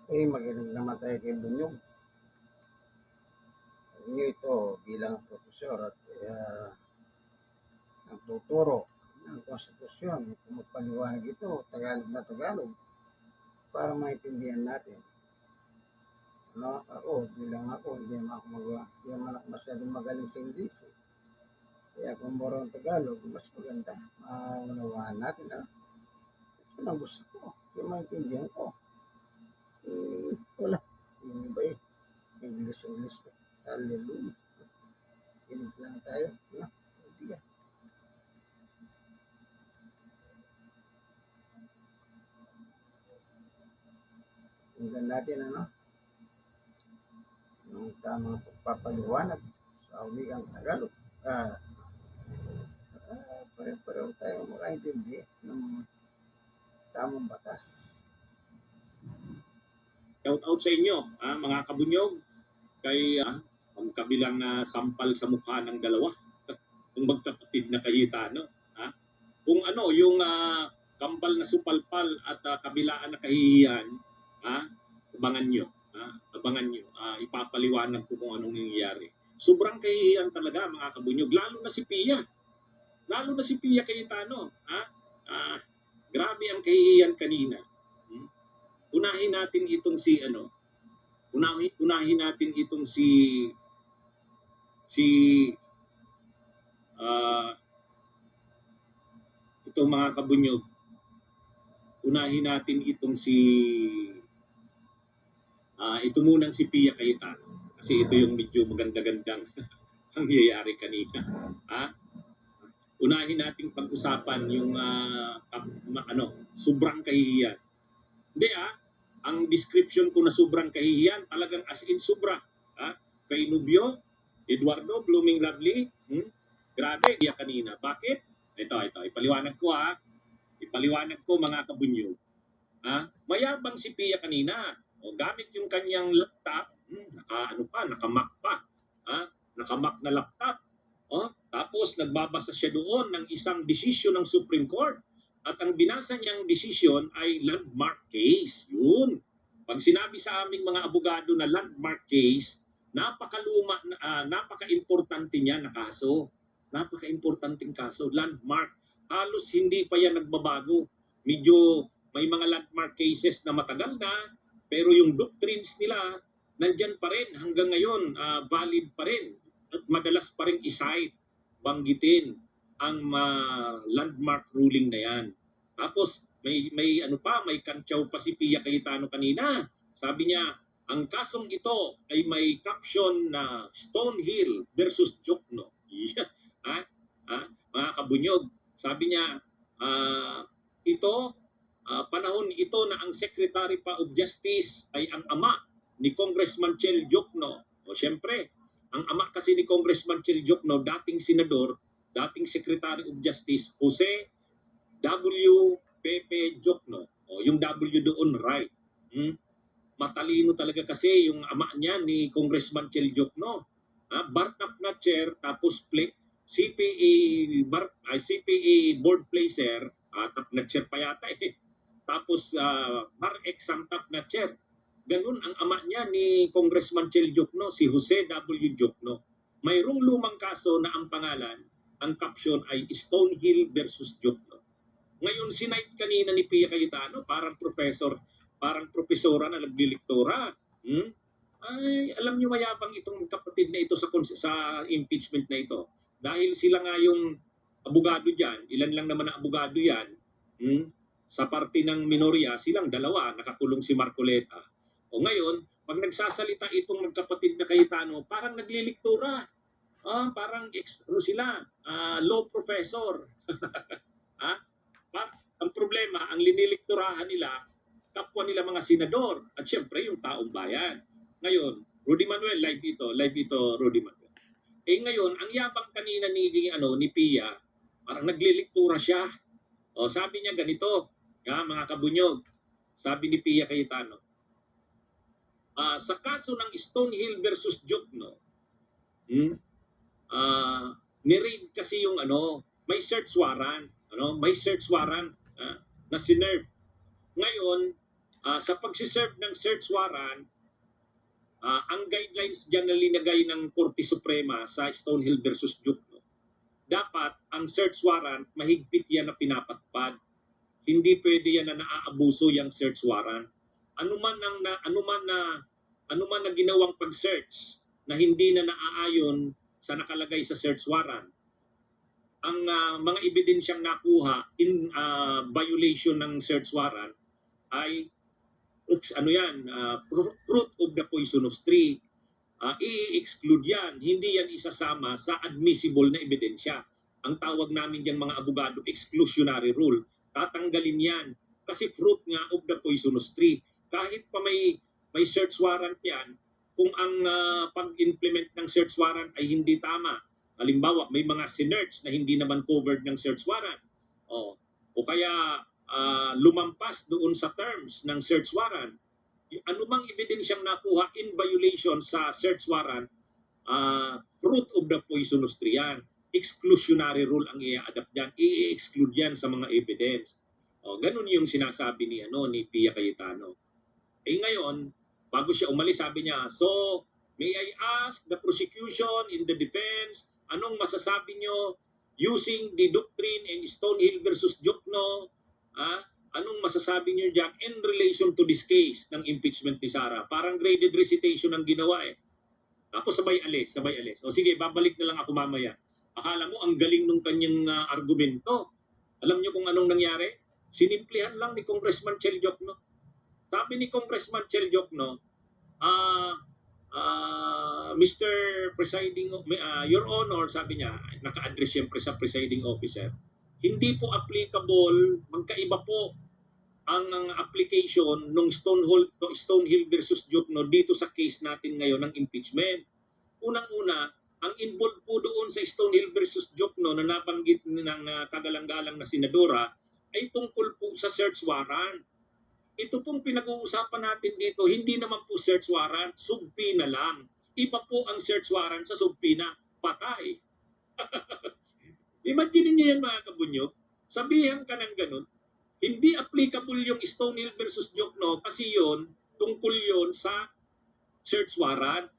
Magaling naman tayo kay Bunyog. Inyo ito bilang profesor at nagtuturo ng konstitusyon. Kung magpaliwanag ito, Tagalog na Tagalog, para maintindihan natin. Ako, hindi naman ako masyadong magaling sa English. Kaya kung marunong Tagalog, mas maganda. Maunawaan natin. Ito lang gusto ko. Yung maintindihan ko. Wala. Yung iba English. Hallelujah. Kinig lang tayo. Kaibigan. Tingnan natin yung tamang pagpapaliwanag sa wikang Tagalog. Pareho tayo makaintindi ng tamang batas. Shout out sa inyo, mga kabunyog, kay ang kabilang sampal sa mukha ng dalawa, kung magkapatid na Cayetano. Kung yung kambal na supalpal at kabilaan na kahihiyan, abangan nyo. Ipapaliwanag ko kung anong nangyayari. Sobrang kahihiyan talaga, mga kabunyog, lalo na si Pia. Lalo na si Pia Cayetano. Grabe ang kahihiyan kanina. Unahin natin itong si ito mga kabunyog. Unahin natin itong ito munang si Pia Cayetano. Kasi ito yung medyo maganda-gandang nangyayari kanina. Unahin natin pag-usapan yung sobrang kahihiyan. Hindi ang description ko na sobrang kahihiyan, talagang as in sobra. Kay Nubio, Eduardo, Blooming Lovely, grabe, Pia kanina. Bakit? Ito, ipaliwanag ko Ipaliwanag ko mga kabunyo. Mayabang si Pia kanina. Gamit yung kanyang laptop, naka-Mac pa. Naka-Mac na laptop. Tapos nagbabasa siya doon ng isang desisyon ng Supreme Court. At ang binasa niyang desisyon ay landmark case. Yun. Pag sinabi sa aming mga abogado na landmark case, napaka-importante niya na kaso. Napaka-importanteng kaso. Landmark. Halos hindi pa yan nagbabago. Medyo may mga landmark cases na matagal na, pero yung doctrines nila, nandyan pa rin. Hanggang ngayon, valid pa rin. At madalas pa rin isite, banggitin ang landmark ruling na yan. Tapos may kantyaw pa si Pia Cayetano kanina. Sabi niya, ang kasong ito ay may caption na Stonehill versus Jokno. Mga kabunyog, sabi niya, panahon ito na ang Secretary pa of Justice ay ang ama ni Congressman Chel Jokno. O syempre, ang ama kasi ni Congressman Chel Jokno, dating senador, dating Secretary of Justice, Jose W. Pepe Jokno. O yung W doon, right. Matalino talaga kasi yung ama niya ni Congressman Chel Jokno. Bartap na chair, tapos CPA board placer, top na chair pa yata Tapos bar exam top na chair. Ganun ang ama niya ni Congressman Chel Jokno, si Jose W. Jokno. Mayroong lumang kaso na ang pangalan, ang caption ay Stonehill versus Jokno. Ngayon, sinight kanina ni Pia Cayetano, parang profesora na naglilektora. Ay, alam niyo mayabang itong kapatid na ito sa impeachment na ito. Dahil sila nga yung abogado diyan, ilan lang naman ang abogado yan, sa parte ng minorya, silang dalawa, nakakulong si Marcoleta. O ngayon, pag nagsasalita itong magkapatid na Cayetano, parang naglilektura. Parang law professor. Ang problema, ang linilikturahan nila, kapwa nila mga senador, at syempre yung taong bayan. Ngayon, Rudy Manuel, live ito, Rudy Manuel. Ngayon, ang yabang kanina ni Pia, parang naglilektura siya. Sabi niya ganito, mga kabunyog, sabi ni Pia Cayetano, sa kaso ng Stonehill versus Jokno, ni-read kasi yung may search warrant, na sinerve. Ngayon, Sa pagsiserve ng search warrant, ang guidelines dyan na linagay ng Korte Suprema sa Stonehill versus Duke, no? Dapat ang search warrant, mahigpit yan na pinapatupad. Hindi pwede yan na naaabuso yung search warrant. Ano man na ginawang pag-search na hindi na naaayon sa nakalagay sa search warrant, ang mga ebidensyang nakuha in violation ng search warrant ay fruit of the poisonous tree. I-exclude yan. Hindi yan isasama sa admissible na ebidensya. Ang tawag namin dyan mga abogado, exclusionary rule. Tatanggalin yan. Kasi fruit nga of the poisonous tree. Kahit pa may search warrant yan, kung ang pag-implement ng search warrant ay hindi tama, halimbawa may mga sinerch na hindi naman covered ng search warrant, o kaya lumampas doon sa terms ng search warrant, anumang ebidensyang nakuha in violation sa search warrant, fruit of the poisonous tree yan. Exclusionary rule ang i-adapt dyan. I-exclude yan sa mga evidence. Ganun yung sinasabi ni Pia Cayetano. Ngayon, bago siya umalis, sabi niya, so, may I ask the prosecution in the defense, anong masasabi nyo using the doctrine in Stonehill versus Jukno? Anong masasabi niyo diyan in relation to this case ng impeachment ni Sara? Parang graded recitation ang ginawa eh. Tapos sabay alis. O sige, babalik na lang ako mamaya. Akala mo ang galing nung kanyang argumento. Alam niyo kung anong nangyari? Sinimplihan lang ni Congressman Chel Jokno. Sabi ni Congressman Chel Jokno, Mr. Presiding, Your Honor, sabi niya, naka-address siyempre sa presiding officer, hindi po applicable, magkaiba po ang application ng Stonehill versus Jukno dito sa case natin ngayon ng impeachment. Unang-una, ang involved po doon sa Stonehill versus Jukno na nabanggit ng kagalang-galang na senadora ay tungkol po sa search warrant. Ito pong pinag-uusapan natin dito, hindi naman po search warrant, subpoena lang. Iba po ang search warrant sa subpoena, patay. Imagine niyo yan mga kabunyog, sabihan ka ng ganun, hindi applicable yung Stonehill versus Jokno kasi yon tungkol yon sa search warrant.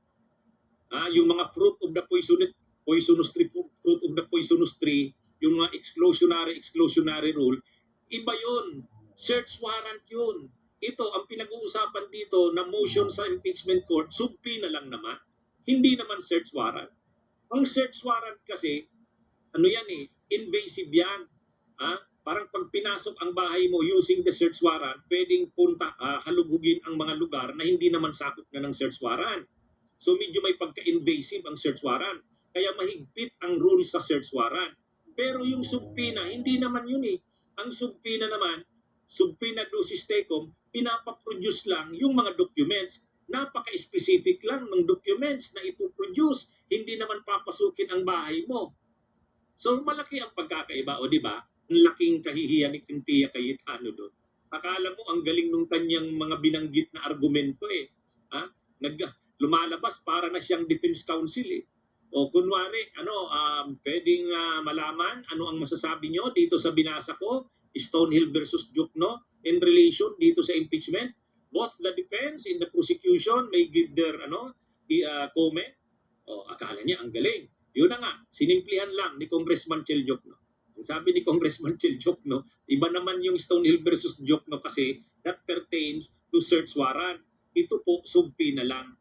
Yung mga fruit of the poisonous tree, yung mga exclusionary rule, iba yon. Search warrant yun. Ito, ang pinag-uusapan dito na motion sa impeachment court, subpoena lang naman. Hindi naman search warrant. Ang search warrant kasi, invasive yan. Parang pag pinasok ang bahay mo using the search warrant, pwedeng halugugin ang mga lugar na hindi naman sakop na ng search warrant. So medyo may pagka-invasive ang search warrant. Kaya mahigpit ang rules sa search warrant. Pero yung subpoena, hindi naman yun eh. Ang subpoena naman, subpoena ducis tecum, pinapaproduce lang yung mga documents. Napaka-specific lang ng documents na ipoproduce. Hindi naman papasukin ang bahay mo. So malaki ang pagkakaiba, o di ba? Ang laking kahihiyan ni Pia Cayetano doon. Akala mo ang galing nung kanyang mga binanggit na argumento eh. Lumalabas para na siyang defense counsel eh. O kunwari, pwedeng malaman ano ang masasabi nyo dito sa binasa ko, Stonehill versus Jukno, in relation dito sa impeachment. Both the defense and the prosecution may give their comment. Akala niya ang galing. Yun na nga, sinimplihan lang ni Congressman Chel Jokno. Ang sabi ni Congressman Chel Jokno, iba naman yung Stonehill versus Jokno kasi that pertains to search warrant. Ito po, subpoena lang.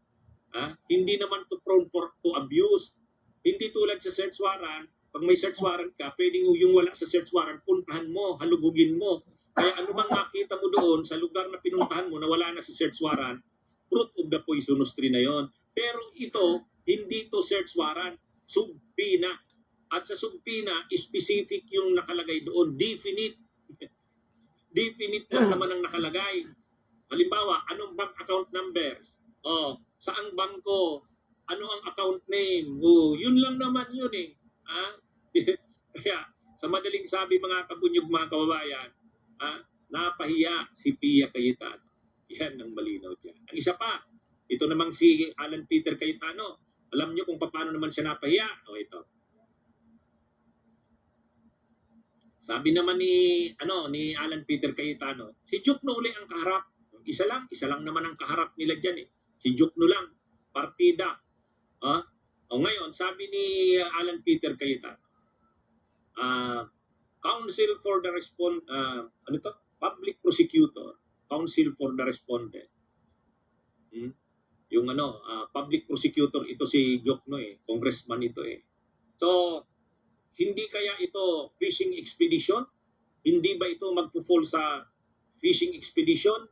Hindi naman to prone to abuse. Hindi tulad sa search warrant, pag may search warrant ka, pwedeng yung wala sa search warrant, puntahan mo, halugugin mo. Kaya ano bang nakita mo doon sa lugar na pinuntahan mo na wala na sa search warrant, fruit of the poisonous tree na yon. Pero ito, hindi to search warrant, subpoena. At sa subpoena, specific yung nakalagay doon, definite. Definite lang naman ang nakalagay. Halimbawa, anong bank account number? Saang bangko? Ano ang account name? Yun lang naman yun eh. Kaya, sa madaling sabi mga kabunyog, mga kababayan, napahiya si Pia Cayetano. Yan ang malinaw dyan. Ang isa pa, ito namang si Alan Peter Cayetano. Alam nyo kung paano naman siya napahiya? Ito. Sabi naman ni Alan Peter Cayetano, si Jukno uli ang kaharap. isa lang naman ang kaharap nila dyan eh. Si Jokno lang, partida. O ngayon, sabi ni Alan Peter Cayetano, Counsel for the Public Prosecutor, Counsel for the Respondent. Yung public prosecutor ito si Jokno eh, congressman ito eh. So, hindi kaya ito fishing expedition? Hindi ba ito magpo-fall sa fishing expedition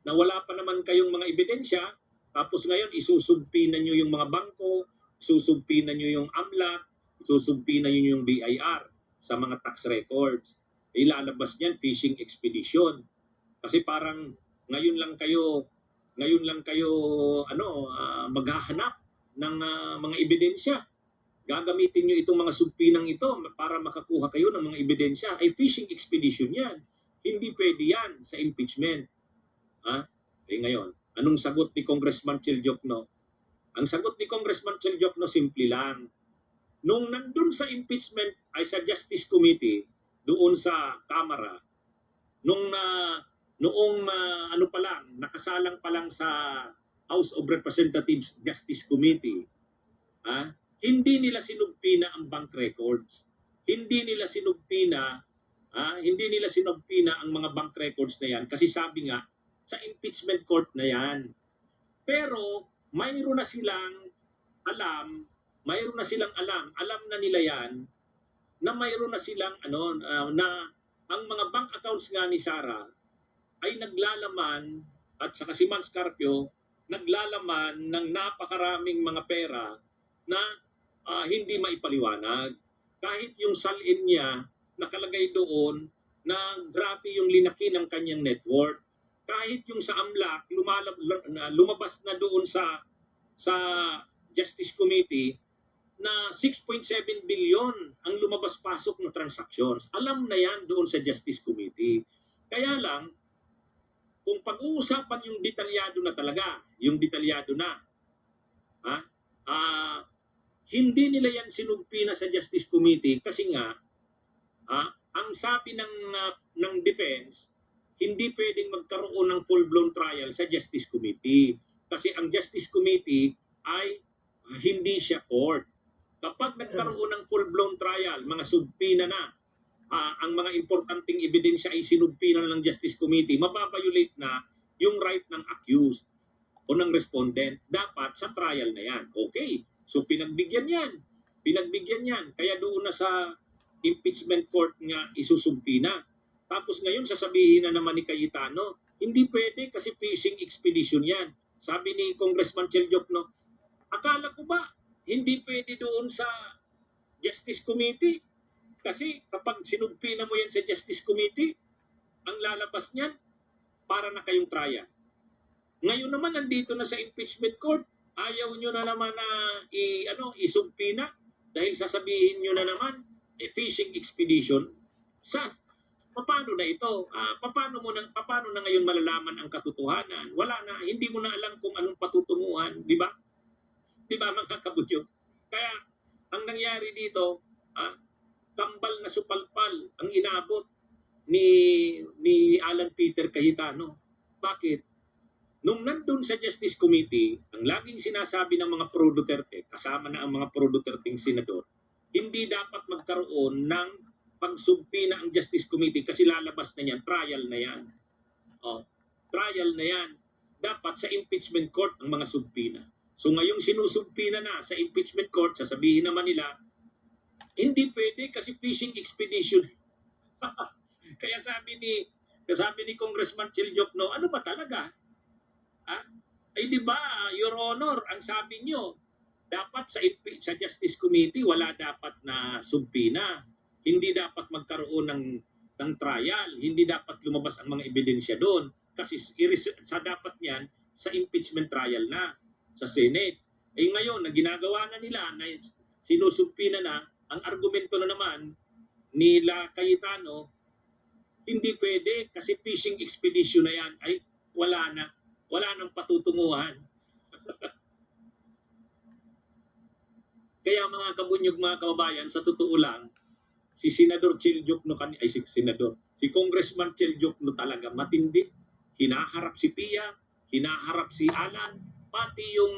na wala pa naman kayong mga ebidensya, tapos ngayon isusumpinan nyo yung mga bangko, isusumpinan nyo yung AMLAC, isusumpinan nyo yung BIR sa mga tax records. Ilalabas niyan fishing expedition. Kasi parang ngayon lang kayo maghahanap ng mga ebidensya. Gagamitin nyo itong mga sumpinang ito para makakuha kayo ng mga ebidensya. Ay fishing expedition yan. Hindi pwede yan sa impeachment. Ngayon, anong sagot ni Congressman Chel Jokno? Ang sagot ni Congressman Chel Jokno simple lang. Nung nandun sa impeachment ay sa Justice Committee, doon sa Kamara, nakasalang pa lang sa House of Representatives Justice Committee, hindi nila sinubpina ang bank records. Hindi nila sinubpina ang mga bank records na yan kasi sabi nga sa impeachment court na yan. Pero mayroon na silang alam na nila yan na mayroon na silang na ang mga bank accounts nga ni Sara ay naglalaman at saka si Mans Carpio naglalaman ng napakaraming mga pera na hindi maipaliwanag. Kahit yung salin niya nakalagay doon na grabe yung linaki ng kanyang network. Kahit yung sa AMLAC lumabas na doon sa Justice Committee na 6.7 billion ang lumabas-pasok na transactions. Alam na yan doon sa Justice Committee. Kaya lang, kung pag-uusapan yung detalyado na talaga, hindi nila yan sinugpi na sa Justice Committee kasi nga, ang sabi ng defense, hindi pwedeng magkaroon ng full-blown trial sa Justice Committee. Kasi ang Justice Committee ay hindi siya court. Kapag nagkaroon ng full-blown trial, mga subpina na, ang mga importanteng ebidensya ay sinubpina ng Justice Committee, mababiolate na yung right ng accused o ng respondent. Dapat sa trial na yan. Okay. So pinagbigyan yan. Kaya doon na sa impeachment court nga isusumpina. Tapos ngayon sasabihin na naman ni Cayetano, hindi pwede kasi fishing expedition yan. Sabi ni Congressman Chel Jokno, akala ko ba hindi pwede doon sa Justice Committee? Kasi kapag sinugpina mo yan sa Justice Committee, ang lalabas niyan, para na kayong trial. Ngayon naman, nandito na sa impeachment court, ayaw nyo na naman na isugpina dahil sasabihin nyo na naman, fishing expedition. Paano na ito? Paano na ngayon malalaman ang katotohanan? Wala na, hindi mo na alam kung anong patutunguhan, di ba? Di ba mga kabudyo? Kaya, ang nangyari dito, kambal na supalpal ang inabot ni Alan Peter Cayetano. Bakit? Nung nandun sa Justice Committee, ang laging sinasabi ng mga pro-Duterte, kasama na ang mga pro-Duterteng senador, hindi dapat magkaroon ng pagsubpina ang Justice Committee kasi lalabas na yan, trial na yan. Trial na yan. Dapat sa impeachment court ang mga subpina. So ngayong sinusubpina na sa impeachment court, sasabihin naman nila, hindi pwede kasi fishing expedition. Kaya sabi ni Congressman Chel Jokno, ano ba talaga? Ay di ba, Your Honor, ang sabi nyo, dapat sa Justice Committee wala dapat na subpina. Hindi dapat magkaroon ng trial. Hindi dapat lumabas ang mga ebidensya doon. Kasi sa dapat niyan, sa impeachment trial na, sa Senate. Ngayon, na ginagawa na nila, na sinusubpina na, ang argumento na naman nila Cayetano, hindi pwede kasi fishing expedition na yan ay wala nang patutunguhan. Kaya mga kabunyog, mga kababayan, sa totoo lang, si Senador Chel Jokno si Congressman Chel Jokno talaga matindi. hinaharap si Pia, hinaharap si Alan, pati yung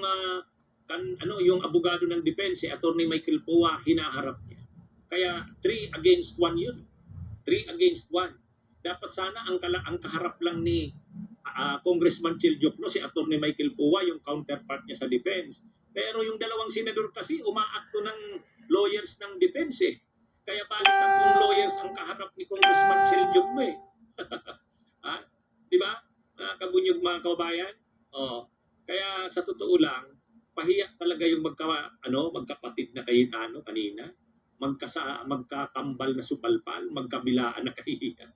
yung abogado ng defense, si Attorney Michael Poa, hinaharap niya. Kaya 3 against 1 yun. 3 against 1. Dapat sana ang kaharap lang ni Congressman Chil Diokno, si Attorney Michael Poa, yung counterpart niya sa defense. Pero yung dalawang senador kasi, umaakto ng lawyers ng defense eh. Kaya balik tatlong lawyers ang kaharap ni Congressman Chil Diokno eh. Ha? Di ba? Kabunyog mga kababayan? Oh. Kaya sa totoo lang, pahiya talaga yung magkapatid na Cayetano kanina. Magkakambal na supalpal, magkabilaan na kahihiyan.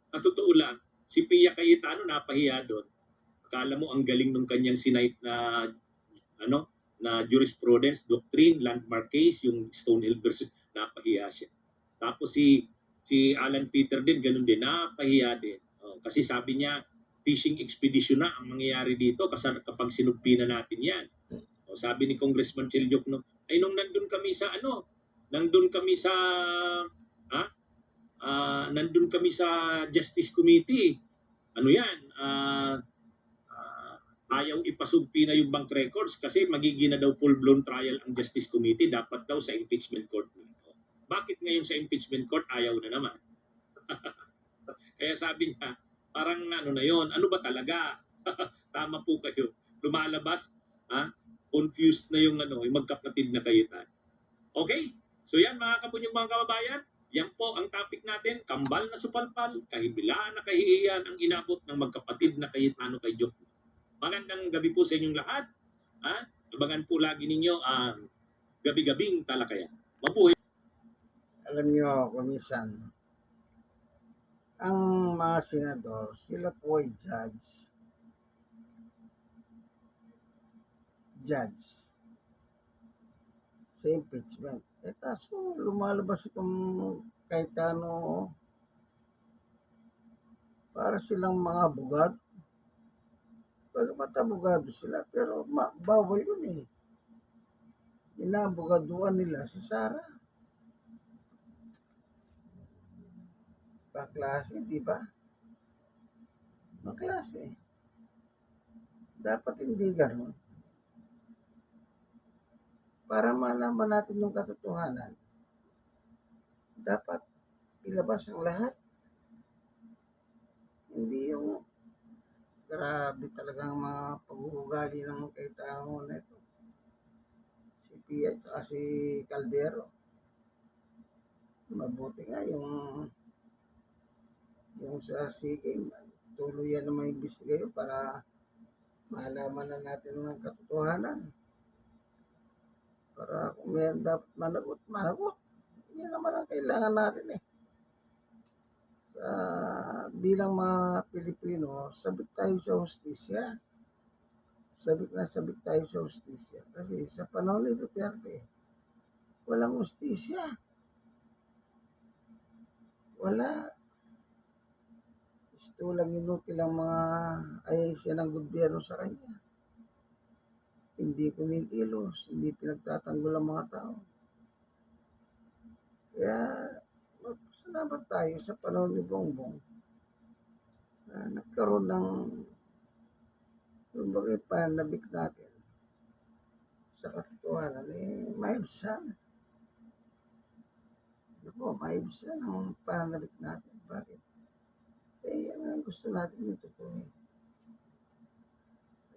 At totoo lang, si Pia Cayetano napahiya doon. Akala mo ang galing ng kanyang sinite na na jurisprudence, doctrine, landmark case, yung Stonehill versus, napahiya siya. Tapos si Alan Peter din, ganun din, napahiya din. Kasi sabi niya, fishing expedition na ang mangyayari dito kasi kapag sinugpi na natin yan. Sabi ni Congressman Chil Diokno, ay nung nandun kami sa nandun kami sa Justice Committee, ayaw ipasugpi na yung bank records kasi magiging na daw full-blown trial ang Justice Committee, dapat daw sa impeachment court. Bakit ngayon sa impeachment court ayaw na naman? Kaya sabi niya, parang na yon, ano ba talaga? Tama po kayo. Lumalabas, confused na yung magkapatid na Cayetano. Okay? So yan mga kapunyong mga kababayan, yan po ang topic natin, kambal na supalpal, kahibilaan na kahihiyan ang inabot ng magkapatid na Cayetano kay Diokno. Magandang gabi po sa inyong lahat. Abangan po lagi ninyo ang gabi-gabing talakayan. Mabuhay. Alam nyo, kumisan, ang mga senador, sila po ay judge sa impeachment. Kaso lumalabas itong Cayetano, para silang mga abogado. Pagkapat abogado sila, pero bawal yun eh. Inabogaduan nila si Sara. Baklase, di ba? Baklase. Dapat hindi ganun. Para malaman natin yung katotohanan, dapat ilabas ang lahat. Hindi yung grabe talagang mga pag-uugali ng Cayetano na ito. Si Pia at si Caldero. Mabuti nga yung sa SEA, tuloy yan na may investigayo para malaman na natin ng katotohanan. Para kung may dapat managot. Yan naman ang kailangan natin eh. Bilang mga Pilipino, sabik tayo sa hustisya. Sabik tayo sa hustisya. Kasi sa panahon ni Duterte, walang hustisya. Wala. Gusto lang inutil ang mga ahensya ng gobyerno sa kanya. Hindi kumikilos, hindi pinagtatanggol ang mga tao. Kaya, magpasalamat tayo sa panahon ni Bongbong na nagkaroon ng yung bagay panabik natin sa katotohanan maibsan. Maibsan ang panabik natin. Bakit? Yan ang gusto natin yung totoo eh.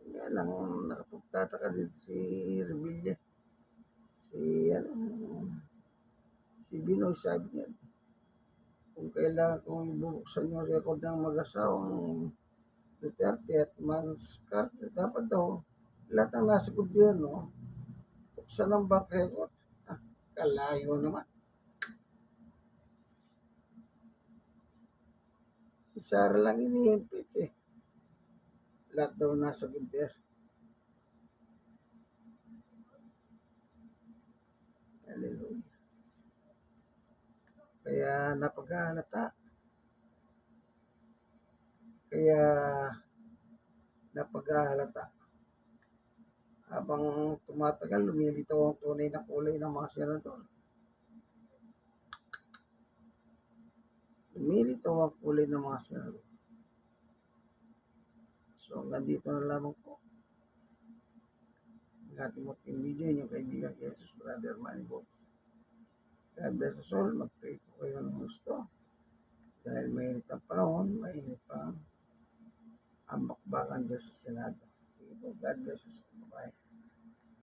Kaya lang, nakapagtataka din si Revilla. Si Binoy, sabi niya, kung kailangan kong ibubuksan yung record ng mag-asawang Duterte at Manscarte, dapat daw lahat ng nasa gobyerno buksan ang bank record. Kalayo naman. Si Sara lang ini-impeach eh. Lahat daw nasa gobyerno. Hallelujah. Kaya napaghalata. Habang tumatagal, lumilitaw ang tunay na kulay ng mga senador. Lumilitaw ang kulay ng mga senador. So hanggang dito na lamang po. Ang ating munting video, inyong kaibigan Jesus, Brother Manny Bautista. God bless us all. Mag-pray po kayo ng gusto. Dahil mainit ang panahon, mainit pa ang bakbakan dyan sa Senado. Sige po, God bless us. Bye-bye.